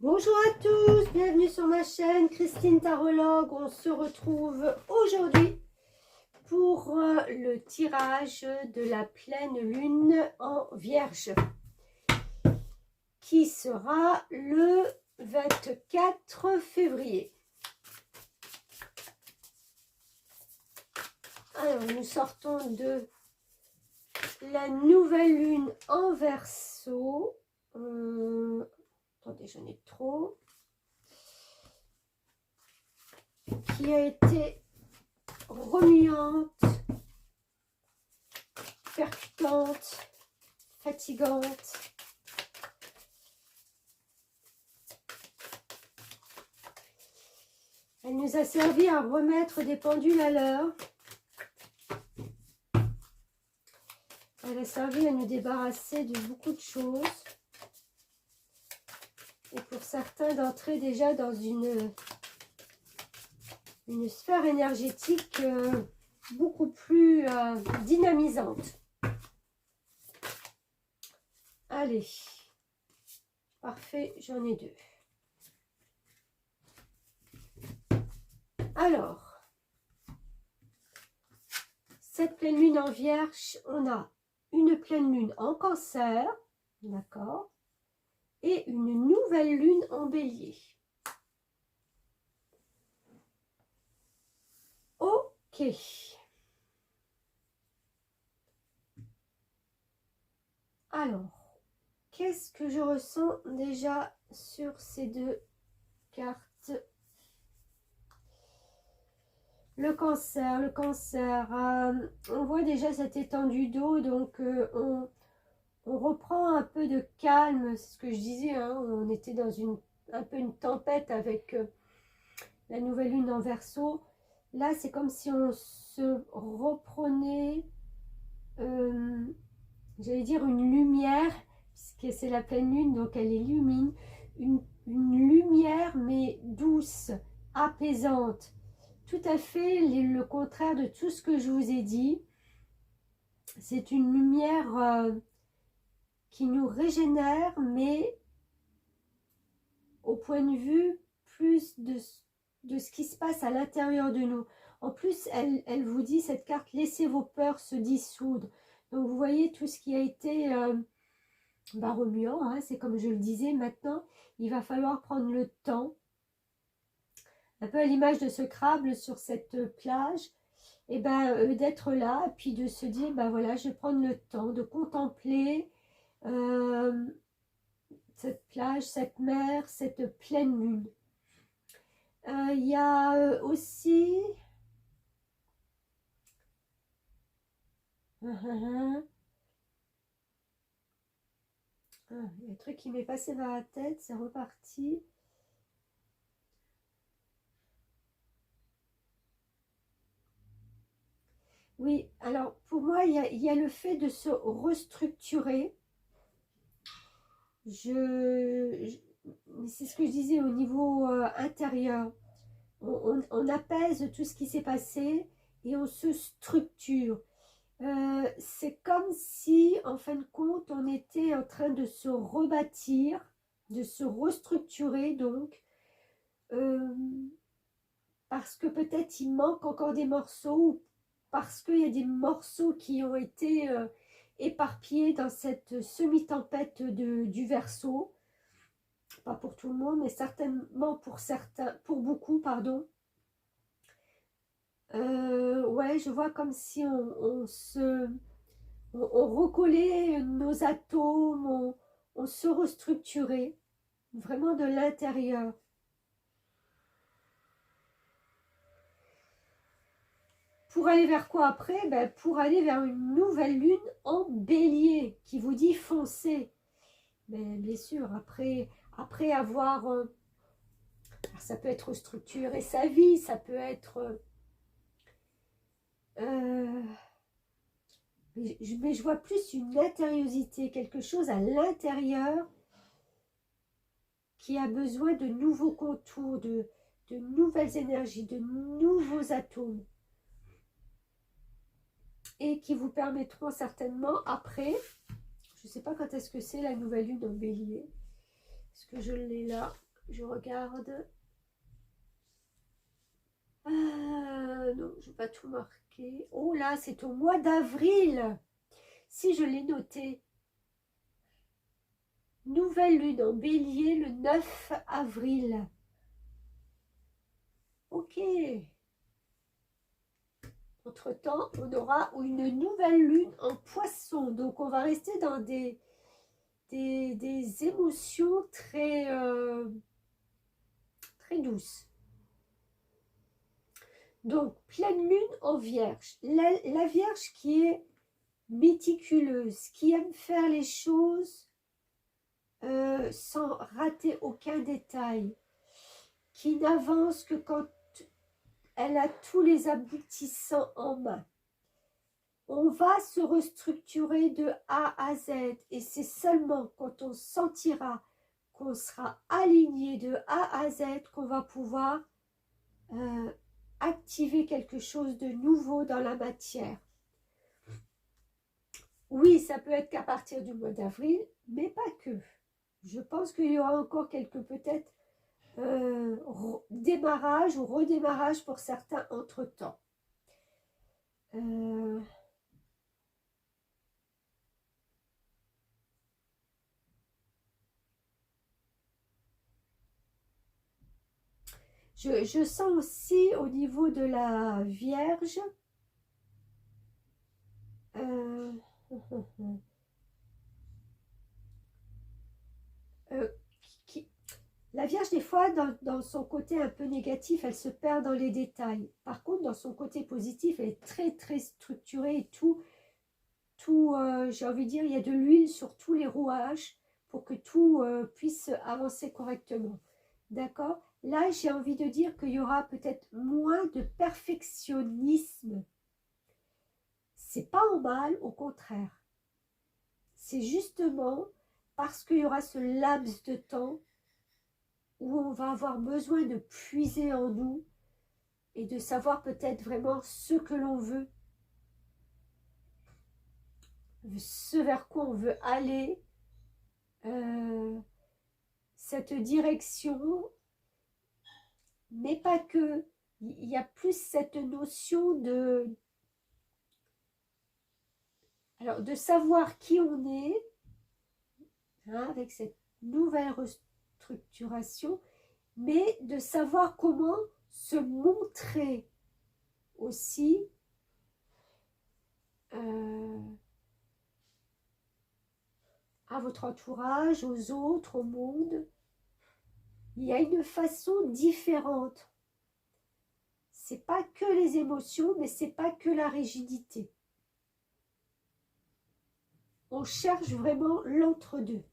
Bonjour à tous, bienvenue sur ma chaîne Christine Tarologue. On se retrouve aujourd'hui pour le tirage de la pleine lune en Vierge qui sera le 24 février. Alors nous sortons de la nouvelle lune en Verseau. Attendez, j'en ai trop. Qui a été remuante, percutante, fatigante. Elle nous a servi à remettre des pendules à l'heure. Elle a servi à nous débarrasser de beaucoup de choses. Et pour certains d'entrer déjà dans une sphère énergétique beaucoup plus dynamisante. Allez, parfait, j'en ai deux. Alors, cette pleine lune en Vierge, on a une pleine lune en Cancer, d'accord, et une nouvelle lune en Bélier. Ok. Alors, qu'est-ce que je ressens déjà sur ces deux cartes? Le cancer, on voit déjà cette étendue d'eau, donc on reprend un peu de calme, c'est ce que je disais, hein, on était dans un peu une tempête avec la nouvelle lune en Verseau. Là, c'est comme si on se reprenait, j'allais dire une lumière, puisque c'est la pleine lune, donc elle illumine, une lumière, mais douce, apaisante. Tout à fait le contraire de tout ce que je vous ai dit. C'est une lumière qui nous régénère, mais au point de vue plus de ce qui se passe à l'intérieur de nous. En plus, elle vous dit, cette carte, laissez vos peurs se dissoudre. Donc vous voyez tout ce qui a été remuant, hein, c'est comme je le disais. Maintenant, il va falloir prendre le temps, un peu à l'image de ce crabe sur cette plage, et d'être là, puis de se dire, voilà, je vais prendre le temps de contempler cette plage, cette mer, cette pleine lune. Il y a aussi... il y a un truc qui m'est passé par la tête, c'est reparti. Oui, alors pour moi, il y a le fait de se restructurer. C'est ce que je disais au niveau intérieur. On apaise tout ce qui s'est passé et on se structure. C'est comme si, en fin de compte, on était en train de se rebâtir, de se restructurer, donc, parce que peut-être il manque encore des morceaux, ou parce qu'il y a des morceaux qui ont été éparpillés dans cette semi-tempête du Verseau. Pas pour tout le monde, mais certainement pour certains, pour beaucoup, pardon. Ouais, je vois comme si on recollait nos atomes, on se restructurait vraiment de l'intérieur. Pour aller vers quoi après? Pour aller vers une nouvelle lune en Bélier qui vous dit foncez. Mais bien sûr, après avoir... ça peut être structurer sa vie, ça peut être... mais je vois plus une intériorité, quelque chose à l'intérieur qui a besoin de nouveaux contours, de nouvelles énergies, de nouveaux atomes. Et qui vous permettront certainement après, je ne sais pas quand est-ce que c'est la nouvelle lune en Bélier, Est-ce que je l'ai là? Je regarde. Non, je vais pas tout marquer. Oh là, c'est au mois d'avril. Si je l'ai noté. Nouvelle lune en bélier le 9 avril. Ok. Entre-temps, on aura une nouvelle lune en poisson. Donc, on va rester dans des émotions très, très douces. Donc, pleine lune en vierge. La vierge qui est méticuleuse, qui aime faire les choses sans rater aucun détail, qui n'avance que quand elle a tous les aboutissants en main. On va se restructurer de A à Z et c'est seulement quand on sentira qu'on sera aligné de A à Z qu'on va pouvoir activer quelque chose de nouveau dans la matière. Oui, ça peut être qu'à partir du mois d'avril, mais pas que. Je pense qu'il y aura encore quelques peut-être démarrage ou redémarrage pour certains entre-temps. Je sens aussi au niveau de la Vierge la Vierge, des fois, dans son côté un peu négatif, elle se perd dans les détails. Par contre, dans son côté positif, elle est très, très structurée et tout j'ai envie de dire, il y a de l'huile sur tous les rouages pour que tout puisse avancer correctement. D'accord? Là, j'ai envie de dire qu'il y aura peut-être moins de perfectionnisme. C'est pas en mal, au contraire. C'est justement parce qu'il y aura ce laps de temps où on va avoir besoin de puiser en nous et de savoir peut-être vraiment ce que l'on veut, ce vers quoi on veut aller, cette direction, mais pas que. Il y a plus cette notion de savoir qui on est, hein, avec cette nouvelle restructuration, mais de savoir comment se montrer aussi à votre entourage, aux autres, au monde. Il y a une façon différente. C'est pas que les émotions, mais c'est pas que la rigidité. On cherche vraiment l'entre-deux.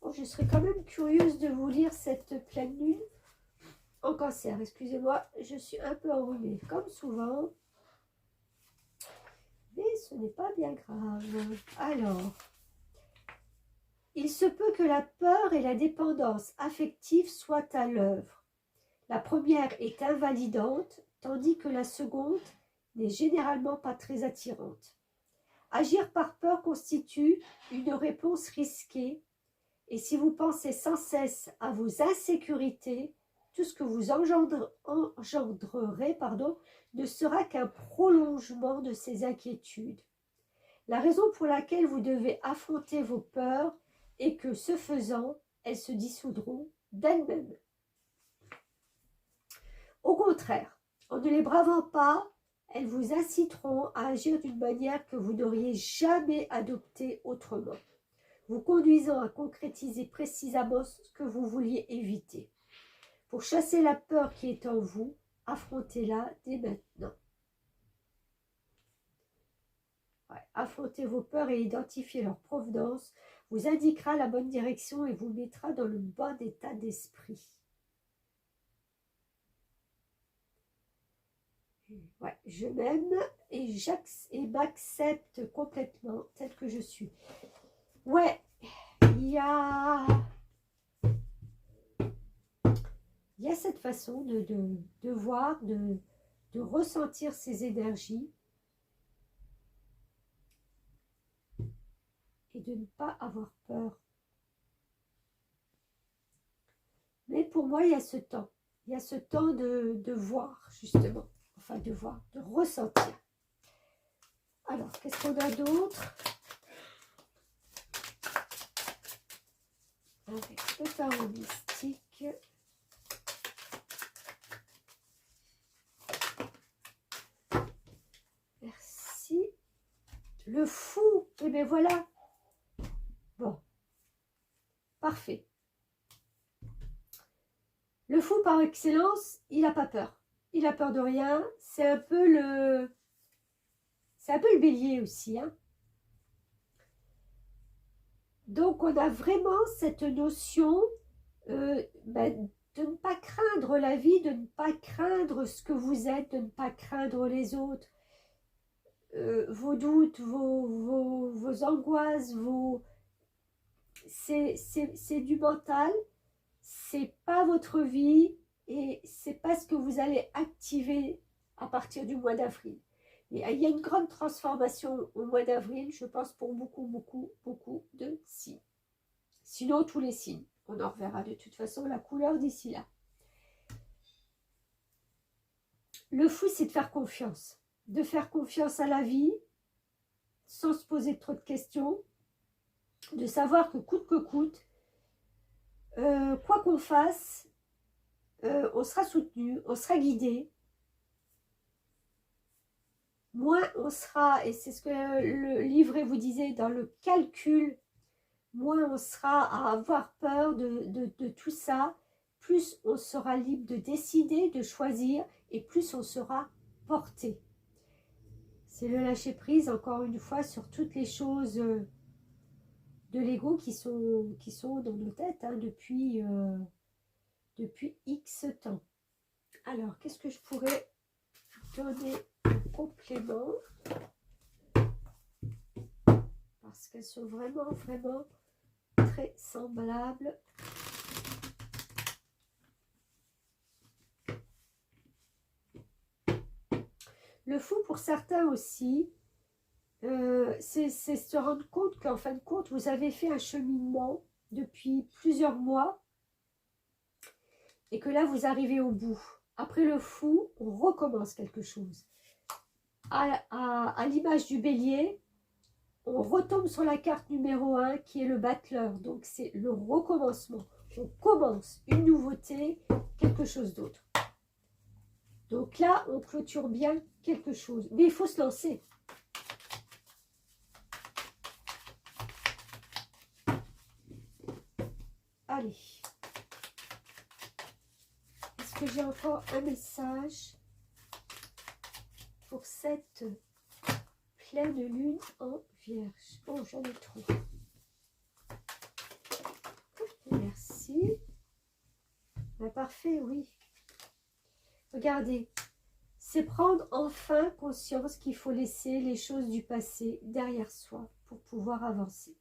Bon, je serais quand même curieuse de vous lire cette pleine lune en Cancer. Excusez-moi, je suis un peu enrhumée, comme souvent. Mais ce n'est pas bien grave. Alors, il se peut que la peur et la dépendance affective soient à l'œuvre. La première est invalidante, tandis que la seconde n'est généralement pas très attirante. Agir par peur constitue une réponse risquée, et si vous pensez sans cesse à vos insécurités, tout ce que vous engendrerez ne sera qu'un prolongement de ces inquiétudes. La raison pour laquelle vous devez affronter vos peurs est que, ce faisant, elles se dissoudront d'elles-mêmes. Au contraire, en ne les bravant pas, elles vous inciteront à agir d'une manière que vous n'auriez jamais adoptée autrement, vous conduisant à concrétiser précisément ce que vous vouliez éviter. Pour chasser la peur qui est en vous, affrontez-la dès maintenant. Ouais, affrontez vos peurs et identifiez leur provenance vous indiquera la bonne direction et vous mettra dans le bon état d'esprit. Ouais, je m'aime et m'accepte complètement tel que je suis. Ouais, il y a cette façon de voir, de ressentir ces énergies et de ne pas avoir peur. pour moi, il y a ce temps. Il y a ce temps de voir, justement. Enfin, de voir, de ressentir. Alors, qu'est-ce qu'on a d'autre? Avec le tarot mystique. Merci. Le fou. Et bien voilà. Bon. Parfait. Le fou par excellence, il n'a pas peur. Il n'a peur de rien. C'est un peu le bélier aussi. Hein. Donc, on a vraiment cette notion de ne pas craindre la vie, de ne pas craindre ce que vous êtes, de ne pas craindre les autres, vos doutes, vos angoisses, c'est du mental, c'est pas votre vie et c'est pas ce que vous allez activer à partir du mois d'avril. Et il y a une grande transformation au mois d'avril, je pense, pour beaucoup de signes. Sinon, tous les signes. On en reverra de toute façon la couleur d'ici là. Le fou, c'est de faire confiance. De faire confiance à la vie, sans se poser trop de questions. De savoir que coûte, quoi qu'on fasse, on sera soutenu, on sera guidé. Moins on sera, et c'est ce que le livret vous disait, dans le calcul, moins on sera à avoir peur de tout ça, plus on sera libre de décider, de choisir, et plus on sera porté. C'est le lâcher prise, encore une fois, sur toutes les choses de l'ego qui sont dans nos têtes hein, depuis X temps. Alors, qu'est-ce que je pourrais donner en complément? Parce qu'elles sont vraiment très semblables. Le fou pour certains aussi, c'est se rendre compte qu'en fin de compte, vous avez fait un cheminement depuis plusieurs mois et que là, vous arrivez au bout. Après le fou, on recommence quelque chose. À l'image du bélier, on retombe sur la carte numéro 1 qui est le battleur. Donc, c'est le recommencement. On commence une nouveauté, quelque chose d'autre. Donc là, on clôture bien quelque chose. Mais il faut se lancer. Allez. Est-ce que j'ai encore un message pour cette pleine lune en vierge? Oh, j'en ai trop. Merci. Ben, parfait, oui. Regardez, c'est prendre enfin conscience qu'il faut laisser les choses du passé derrière soi pour pouvoir avancer.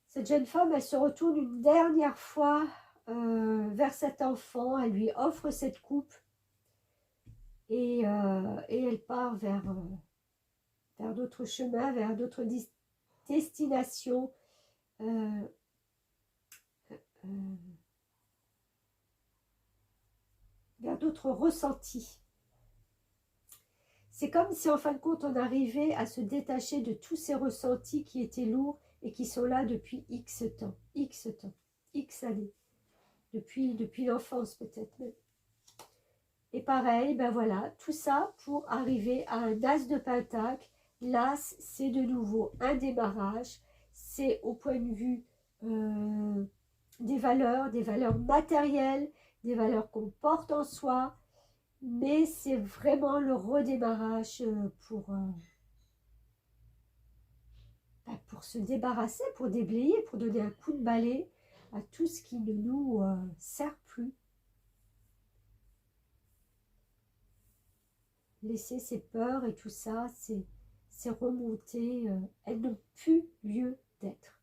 Cette jeune femme, elle se retourne une dernière fois vers cet enfant, elle lui offre cette coupe et elle part vers d'autres chemins, vers d'autres destinations. Vers d'autres ressentis. C'est comme si en fin de compte on arrivait à se détacher de tous ces ressentis qui étaient lourds et qui sont là depuis X temps, X années, depuis l'enfance peut-être même. Et pareil, ben voilà, tout ça pour arriver à un as de pentacle. L'as, c'est de nouveau un démarrage, c'est au point de vue des valeurs matérielles, des valeurs qu'on porte en soi, mais c'est vraiment le redémarrage pour se débarrasser, pour déblayer, pour donner un coup de balai à tout ce qui ne nous sert plus. Laisser ces peurs et tout ça, c'est remonter, elles n'ont plus lieu d'être.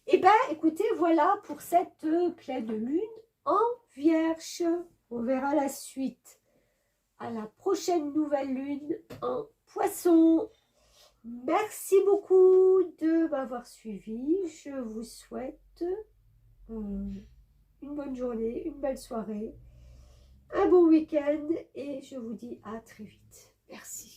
Et bien, écoutez, voilà pour cette pleine lune en vierge. On verra la suite à la prochaine nouvelle lune en poisson. Merci beaucoup de m'avoir suivi. Je vous souhaite une bonne journée, une belle soirée, un bon week-end et je vous dis à très vite. Merci.